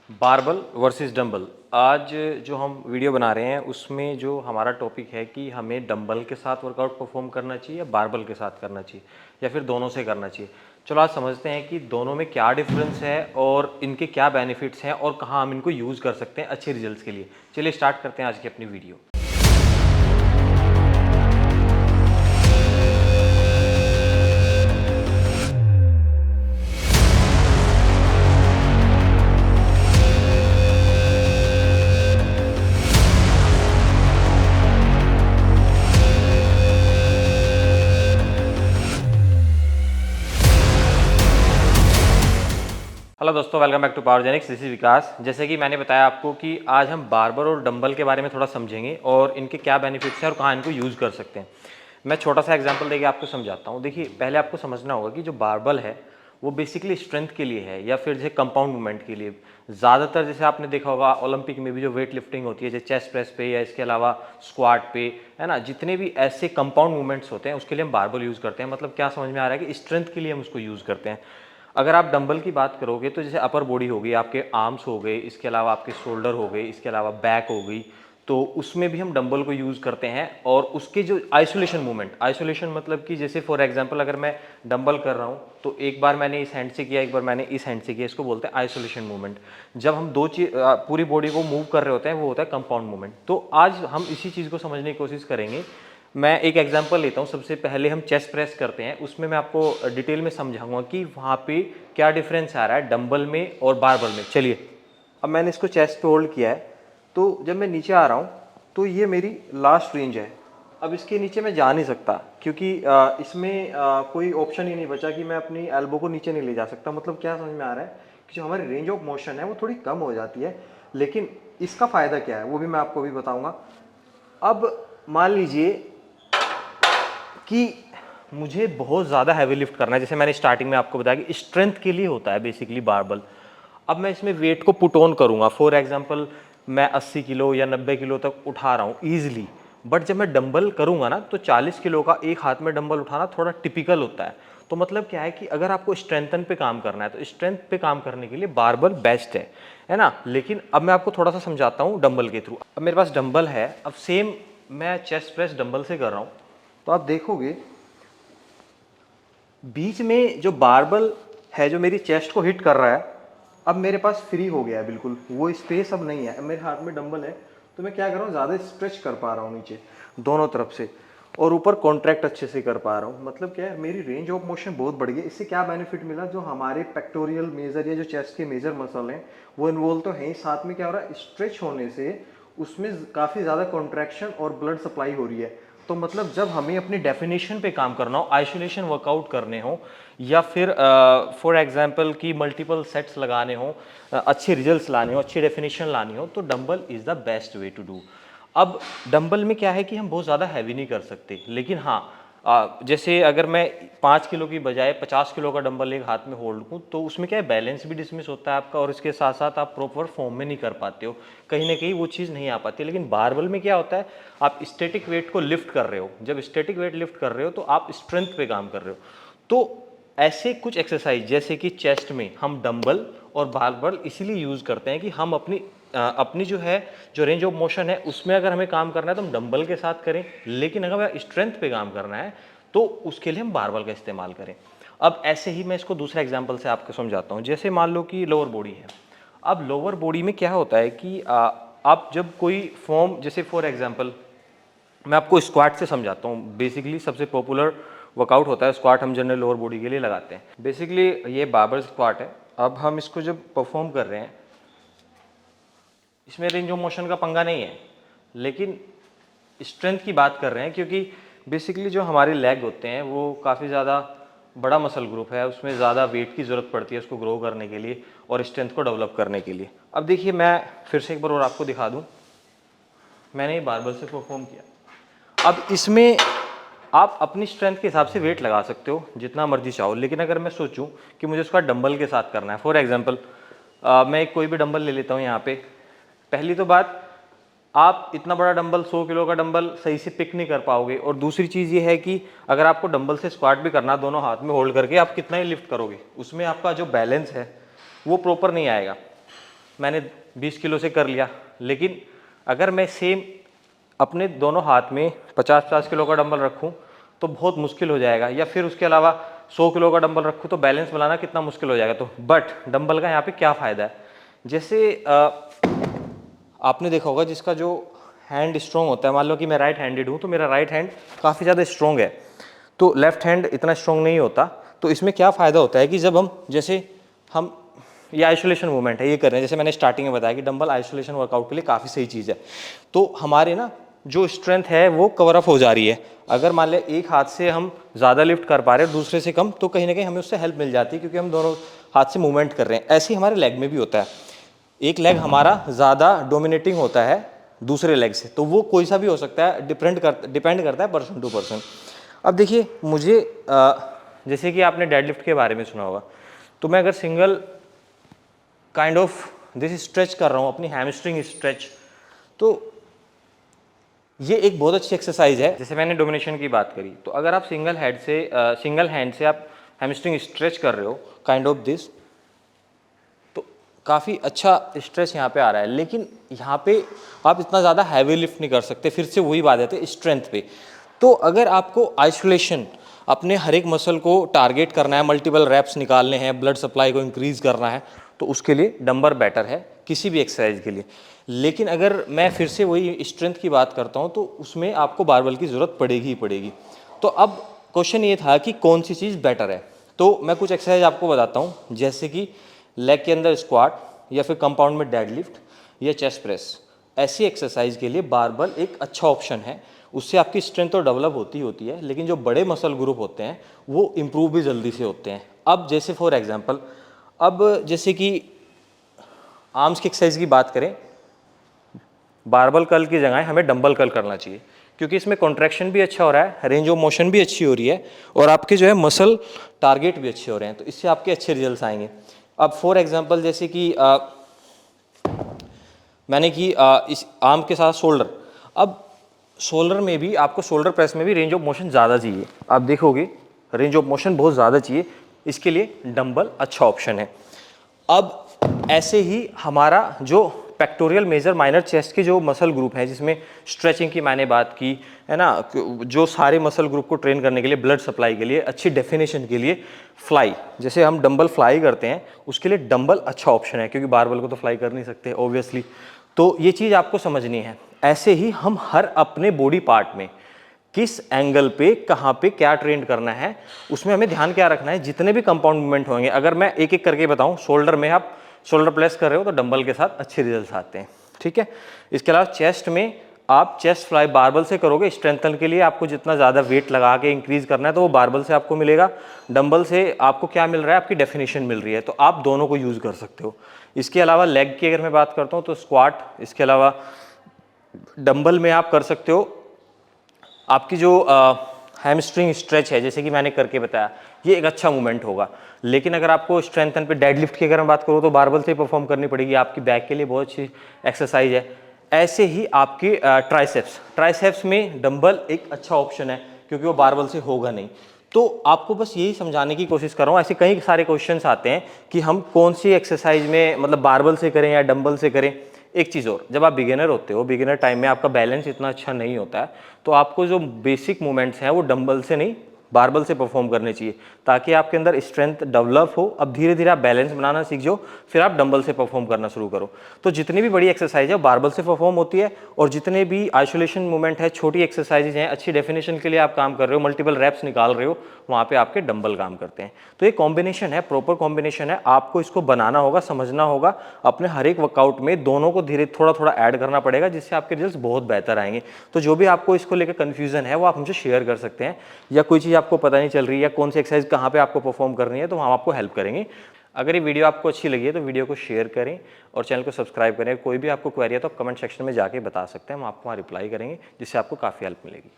Barbell versus dumbbell. आज जो हम वीडियो बना रहे हैं उसमें जो हमारा टॉपिक है कि हमें डंबल के साथ वर्कआउट परफॉर्म करना चाहिए या बारबल के साथ करना चाहिए या फिर दोनों से करना चाहिए। चलो आज समझते हैं कि दोनों में क्या डिफरेंस है और इनके क्या बेनिफिट्स हैं और कहाँ हम इनको यूज़ कर सकते हैं अच्छे रिजल्ट्स के लिए। चलिए स्टार्ट करते हैं आज की अपनी वीडियो। हेलो दोस्तों, welcome back to Powergenix. This is Vikas. जैसे कि मैंने बताया आपको कि आज हम बारबल और डंबल के बारे में थोड़ा समझेंगे और इनके क्या बेनिफिट्स हैं और कहाँ इनको यूज़ कर सकते हैं। मैं छोटा सा एग्जांपल देके आपको समझाता हूँ। देखिए, पहले आपको समझना होगा कि जो बारबल है वो बेसिकली स्ट्रेंथ के लिए है या फिर जैसे कंपाउंड मूवमेंट के लिए। ज़्यादातर जैसे आपने देखा होगा ओलंपिक में भी जो वेट लिफ्टिंग होती है, जैसे चेस्ट प्रेस पे या इसके अलावा स्क्वाट पे, है ना, जितने भी ऐसे कंपाउंड मूवमेंट्स होते हैं उसके लिए हम बारबल यूज़ करते हैं। मतलब क्या समझ में आ रहा है कि स्ट्रेंथ के लिए हम उसको यूज़ करते हैं। अगर आप डंबल की बात करोगे तो जैसे अपर बॉडी हो गई, आपके आर्म्स हो गए, इसके अलावा आपके शोल्डर हो गए, इसके अलावा बैक हो गई, तो उसमें भी हम डंबल को यूज़ करते हैं। और उसके जो आइसोलेशन मतलब कि जैसे फॉर एग्जांपल अगर मैं डंबल कर रहा हूँ तो एक बार मैंने इस हैंड से किया, एक बार मैंने इस हैंड से किया, इसको बोलते हैं आइसोलेशन मूवमेंट। जब हम दो चीज पूरी बॉडी को मूव कर रहे होते हैं वो होता है कंपाउंड मूवमेंट। तो आज हम इसी चीज़ को समझने की कोशिश करेंगे। मैं एक एग्जांपल लेता हूँ। सबसे पहले हम चेस्ट प्रेस करते हैं, उसमें मैं आपको डिटेल में समझाऊंगा कि वहाँ पे क्या डिफरेंस आ रहा है डंबल में और बारबल में। चलिए, अब मैंने इसको चेस्ट पे होल्ड किया है तो जब मैं नीचे आ रहा हूँ तो ये मेरी लास्ट रेंज है। अब इसके नीचे मैं जा नहीं सकता क्योंकि इसमें कोई ऑप्शन ही नहीं बचा कि मैं अपनी एल्बो को नीचे नहीं ले जा सकता। मतलब क्या समझ में आ रहा है कि जो हमारी रेंज ऑफ मोशन है वो थोड़ी कम हो जाती है। लेकिन इसका फ़ायदा क्या है वो भी मैं आपको भी बताऊंगा। अब मान लीजिए कि मुझे बहुत ज़्यादा हैवी लिफ्ट करना है, जैसे मैंने स्टार्टिंग में आपको बताया कि स्ट्रेंथ के लिए होता है बेसिकली बारबल। अब मैं इसमें वेट को पुट ऑन करूँगा। फॉर एग्जांपल मैं 80 किलो या 90 किलो तक उठा रहा हूँ ईजिली। बट जब मैं डंबल करूँगा ना तो 40 किलो का एक हाथ में डंबल उठाना थोड़ा टिपिकल होता है। तो मतलब क्या है कि अगर आपको स्ट्रेंथन पे काम करना है तो स्ट्रेंथ पे काम करने के लिए बारबल बेस्ट है ना। लेकिन अब मैं आपको थोड़ा सा समझाता हूँ डंबल के थ्रू। अब मेरे पास डंबल है, अब सेम मैं चेस्ट प्रेस डंबल से कर रहा हूँ तो आप देखोगे बीच में जो बारबल है जो मेरी चेस्ट को हिट कर रहा है, अब मेरे पास फ्री हो गया है बिल्कुल, वो स्पेस अब नहीं है। अब मेरे हाथ में डंबल है तो मैं क्या कर रहा हूँ, ज़्यादा स्ट्रेच कर पा रहा हूँ नीचे दोनों तरफ से और ऊपर कॉन्ट्रैक्ट अच्छे से कर पा रहा हूँ। मतलब क्या है, मेरी रेंज ऑफ मोशन बहुत बढ़ गई। इससे क्या बेनिफिट मिला, जो हमारे पेक्टोरियल मेजर या जो चेस्ट के मेजर मसल हैं वो इन्वॉल्व तो है ही, साथ में क्या हो रहा है, स्ट्रेच होने से उसमें काफ़ी ज़्यादा कॉन्ट्रैक्शन और ब्लड सप्लाई हो रही है। तो मतलब जब हमें अपनी डेफिनेशन पे काम करना हो, आइसोलेशन वर्कआउट करने हो या फिर फॉर एग्जांपल कि मल्टीपल सेट्स लगाने हो, अच्छे रिजल्ट्स लाने हो, अच्छी डेफिनेशन लानी हो, तो dumbbell is the best way to do. अब डंबल में क्या है कि हम बहुत ज़्यादा हैवी नहीं कर सकते, लेकिन हाँ जैसे अगर मैं 5 किलो की बजाय 50 किलो का डंबल एक हाथ में होल्ड करूँ तो उसमें क्या है, बैलेंस भी डिसमिस होता है आपका और इसके साथ साथ आप प्रॉपर फॉर्म में नहीं कर पाते हो, कहीं ना कहीं वो चीज़ नहीं आ पाती। लेकिन बारबल में क्या होता है, आप स्टैटिक वेट को लिफ्ट कर रहे हो, जब स्टैटिक वेट लिफ्ट कर रहे हो तो आप स्ट्रेंथ पे काम कर रहे हो। तो ऐसे कुछ एक्सरसाइज जैसे कि चेस्ट में हम डंबल और बारबल इसीलिए यूज़ करते हैं कि हम अपनी जो है जो रेंज ऑफ मोशन है उसमें अगर हमें काम करना है तो हम डंबल के साथ करें, लेकिन अगर स्ट्रेंथ पे काम करना है तो उसके लिए हम बारबल का इस्तेमाल करें। अब ऐसे ही मैं इसको दूसरा एग्जांपल से आपको समझाता हूँ। जैसे मान लो कि लोअर बॉडी है। अब लोअर बॉडी में क्या होता है कि आप जब कोई फॉर्म, जैसे फॉर एग्जांपल मैं आपको स्क्वाट से समझाता हूँ। बेसिकली सबसे पॉपुलर वर्कआउट होता है स्क्वाट, हम जनरल लोअर बॉडी के लिए लगाते हैं। बेसिकली ये बारबल स्क्वाट है। अब हम इसको जब परफॉर्म कर रहे हैं, इसमें रेंज ऑफ मोशन का पंगा नहीं है, लेकिन स्ट्रेंथ की बात कर रहे हैं क्योंकि बेसिकली जो हमारे लेग होते हैं वो काफ़ी ज़्यादा बड़ा मसल ग्रुप है, उसमें ज़्यादा वेट की ज़रूरत पड़ती है उसको ग्रो करने के लिए और स्ट्रेंथ को डेवलप करने के लिए। अब देखिए, मैं फिर से एक बार और आपको दिखा दूँ। मैंने ये बारबल से परफॉर्म किया। अब इसमें आप अपनी स्ट्रेंथ के हिसाब से वेट लगा सकते हो जितना मर्जी चाहो, लेकिन अगर मैं सोचूं कि मुझे उसका डंबल के साथ करना है, फॉर एग्जांपल मैं कोई भी डंबल ले लेता हूं यहाँ पे। पहली तो बात, आप इतना बड़ा डंबल 100 किलो का डंबल सही से पिक नहीं कर पाओगे, और दूसरी चीज़ ये है कि अगर आपको डंबल से स्क्वाट भी करना, दोनों हाथ में होल्ड करके आप कितना ही लिफ्ट करोगे, उसमें आपका जो बैलेंस है वो प्रॉपर नहीं आएगा। मैंने 20 किलो से कर लिया, लेकिन अगर मैं सेम अपने दोनों हाथ में 50-50 किलो का डंबल रखूं तो बहुत मुश्किल हो जाएगा, या फिर उसके अलावा 100 किलो का डंबल रखूं तो बैलेंस बनाना कितना मुश्किल हो जाएगा। तो बट डंबल का यहाँ पे क्या फ़ायदा है, जैसे आपने देखा होगा जिसका जो हैंड स्ट्रॉन्ग होता है, मान लो कि मैं राइट हैंडेड हूँ तो मेरा राइट हैंड काफ़ी ज़्यादा स्ट्रॉन्ग है, तो लेफ्ट हैंड इतना स्ट्रॉन्ग नहीं होता। तो इसमें क्या फ़ायदा होता है कि जब हम ये आइसोलेशन मूवमेंट है ये कर रहे हैं, जैसे मैंने स्टार्टिंग में बताया कि डंबल आइसोलेशन वर्कआउट के लिए काफ़ी सही चीज़ है, तो हमारे ना जो स्ट्रेंथ है वो कवर अप हो जा रही है। अगर मान लें एक हाथ से हम ज़्यादा लिफ्ट कर पा रहे हैं दूसरे से कम, तो कहीं ना कहीं हमें उससे हेल्प मिल जाती है, क्योंकि हम दोनों हाथ से मूवमेंट कर रहे हैं। ऐसे ही हमारे लेग में भी होता है, एक लेग हमारा ज़्यादा डोमिनेटिंग होता है दूसरे लेग से, तो वो कोई सा भी हो सकता है, डिपेंड करता है पर्सन टू पर्सन। अब देखिए मुझे जैसे कि आपने डेडलिफ्ट के बारे में सुना होगा, तो मैं अगर single kind of this stretch कर रहा हूँ, अपनी हैमस्ट्रिंग स्ट्रेच, तो ये एक बहुत अच्छी एक्सरसाइज है। जैसे मैंने डोमिनेशन की बात करी, तो अगर आप सिंगल हैंड से आप हैमस्ट्रिंग स्ट्रेच कर रहे हो काइंड ऑफ दिस, तो काफ़ी अच्छा स्ट्रेच यहाँ पे आ रहा है, लेकिन यहाँ पे आप इतना ज़्यादा हैवी लिफ्ट नहीं कर सकते। फिर से वही बात आती है स्ट्रेंथ पे। तो अगर आपको आइसोलेशन अपने हर एक मसल को टारगेट करना है, मल्टीपल रैप्स निकालने हैं, ब्लड सप्लाई को इंक्रीज करना है, तो उसके लिए डंबल बेटर है किसी भी एक्सरसाइज के लिए। लेकिन अगर मैं फिर से वही स्ट्रेंथ की बात करता हूँ, तो उसमें आपको बारबल की ज़रूरत पड़ेगी ही पड़ेगी। तो अब क्वेश्चन ये था कि कौन सी चीज़ बेटर है, तो मैं कुछ एक्सरसाइज आपको बताता हूँ, जैसे कि लेग के अंदर स्क्वाट, या फिर कंपाउंड में डेडलिफ्ट, या चेस्ट प्रेस। ऐसी एक्सरसाइज के लिए बारबल एक अच्छा ऑप्शन है। उससे आपकी स्ट्रेंथ तो डेवलप होती है, लेकिन जो बड़े मसल ग्रुप होते हैं वो इम्प्रूव भी जल्दी से होते हैं। अब जैसे फॉर एग्जांपल, अब जैसे कि आर्म्स की एक्सरसाइज की बात करें, बारबल कर्ल की जगह हमें डंबल कर्ल करना चाहिए, क्योंकि इसमें कॉन्ट्रैक्शन भी अच्छा हो रहा है, रेंज ऑफ मोशन भी अच्छी हो रही है, और आपके जो है मसल टारगेट भी अच्छे हो रहे हैं, तो इससे आपके अच्छे रिजल्ट आएंगे। अब फॉर एग्जांपल जैसे कि मैंने कि इस आर्म के साथ शोल्डर, अब शोल्डर में भी आपको शोल्डर प्रेस में भी रेंज ऑफ मोशन ज़्यादा चाहिए। आप देखोगे रेंज ऑफ मोशन बहुत ज़्यादा चाहिए, इसके लिए डंबल अच्छा ऑप्शन है। अब ऐसे ही हमारा जो पेक्टोरियल मेजर माइनर चेस्ट के जो मसल ग्रुप हैं, जिसमें स्ट्रेचिंग की मैंने बात की है ना, जो सारे मसल ग्रुप को ट्रेन करने के लिए, ब्लड सप्लाई के लिए, अच्छी डेफिनेशन के लिए, फ्लाई, जैसे हम डंबल फ्लाई करते हैं, उसके लिए डंबल अच्छा ऑप्शन है, क्योंकि बारबल को तो फ्लाई कर नहीं सकते ऑब्वियसली। तो ये चीज़ आपको समझनी है। ऐसे ही हम हर अपने बॉडी पार्ट में किस एंगल पे कहाँ पे क्या ट्रेन करना है, उसमें हमें ध्यान क्या रखना है। जितने भी कंपाउंड मूवमेंट होंगे, अगर मैं एक एक करके बताऊं, शोल्डर में आप शोल्डर प्लेस कर रहे हो तो डंबल के साथ अच्छे रिजल्ट आते हैं, ठीक है। इसके अलावा चेस्ट में आप चेस्ट फ्लाई बारबल से करोगे, स्ट्रेंथन के लिए आपको जितना ज़्यादा वेट लगा के इंक्रीज करना है तो वो बारबल से आपको मिलेगा। डंबल से आपको क्या मिल रहा है, आपकी डेफिनेशन मिल रही है, तो आप दोनों को यूज़ कर सकते हो। इसके अलावा लेग की अगर मैं बात करता हूँ तो स्क्वाट, इसके अलावा डंबल में आप कर सकते हो आपकी जो हैमस्ट्रिंग स्ट्रेच है, जैसे कि मैंने करके बताया, ये एक अच्छा मूवमेंट होगा। लेकिन अगर आपको स्ट्रेंथन पे डेडलिफ्ट की अगर मैं बात करूँ तो बारबल से परफॉर्म करनी पड़ेगी, आपकी बैक के लिए बहुत अच्छी एक्सरसाइज है। ऐसे ही आपकी ट्राइसेप्स में डंबल एक अच्छा ऑप्शन है, क्योंकि वो बारबल से होगा नहीं। तो आपको बस यही समझाने की कोशिश कर रहा हूँ। ऐसे कई सारे क्वेश्चंस आते हैं कि हम कौन सी एक्सरसाइज में मतलब बारबल से करें या डंबल से करें। एक चीज़ और, जब आप बिगिनर होते हो, बिगिनर टाइम में आपका बैलेंस इतना अच्छा नहीं होता है, तो आपको जो बेसिक मूवमेंट्स हैं वो डंबल से नहीं बारबल से परफॉर्म करने चाहिए, ताकि आपके अंदर स्ट्रेंथ डेवलप हो। अब धीरे धीरे आप बैलेंस बनाना सीख जाओ, फिर आप डंबल से परफॉर्म करना शुरू करो। तो जितनी भी बड़ी एक्सरसाइज है बारबल से परफॉर्म होती है, और जितने भी आइसोलेशन मूवमेंट है, छोटी एक्सरसाइजेज हैं, अच्छी डेफिनेशन के लिए आप काम कर रहे हो, मल्टीपल रैप्स निकाल रहे हो, वहाँ पे आपके डंबल काम करते हैं। तो ये कॉम्बिनेशन है, प्रॉपर कॉम्बिनेशन है, आपको इसको बनाना होगा, समझना होगा। अपने हर एक वर्कआउट में दोनों को धीरे थोड़ा थोड़ा ऐड करना पड़ेगा, जिससे आपके रिजल्ट बहुत बेहतर आएंगे। तो जो भी आपको इसको लेकर कन्फ्यूजन है वो आप हमसे शेयर कर सकते हैं, या कोई चीज़ आपको पता नहीं चल रही है या कौन सी एक्सरसाइज कहाँ पे आपको परफॉर्म करनी है, तो हम आपको हेल्प करेंगे। अगर ये वीडियो आपको अच्छी लगी है तो वीडियो को शेयर करें और चैनल को सब्सक्राइब करें। कोई भी आपको क्वेरी है तो कमेंट सेक्शन में जाके बता सकते हैं, हम आपको वहाँ रिप्लाई करेंगे, जिससे आपको काफ़ी हेल्प मिलेगी।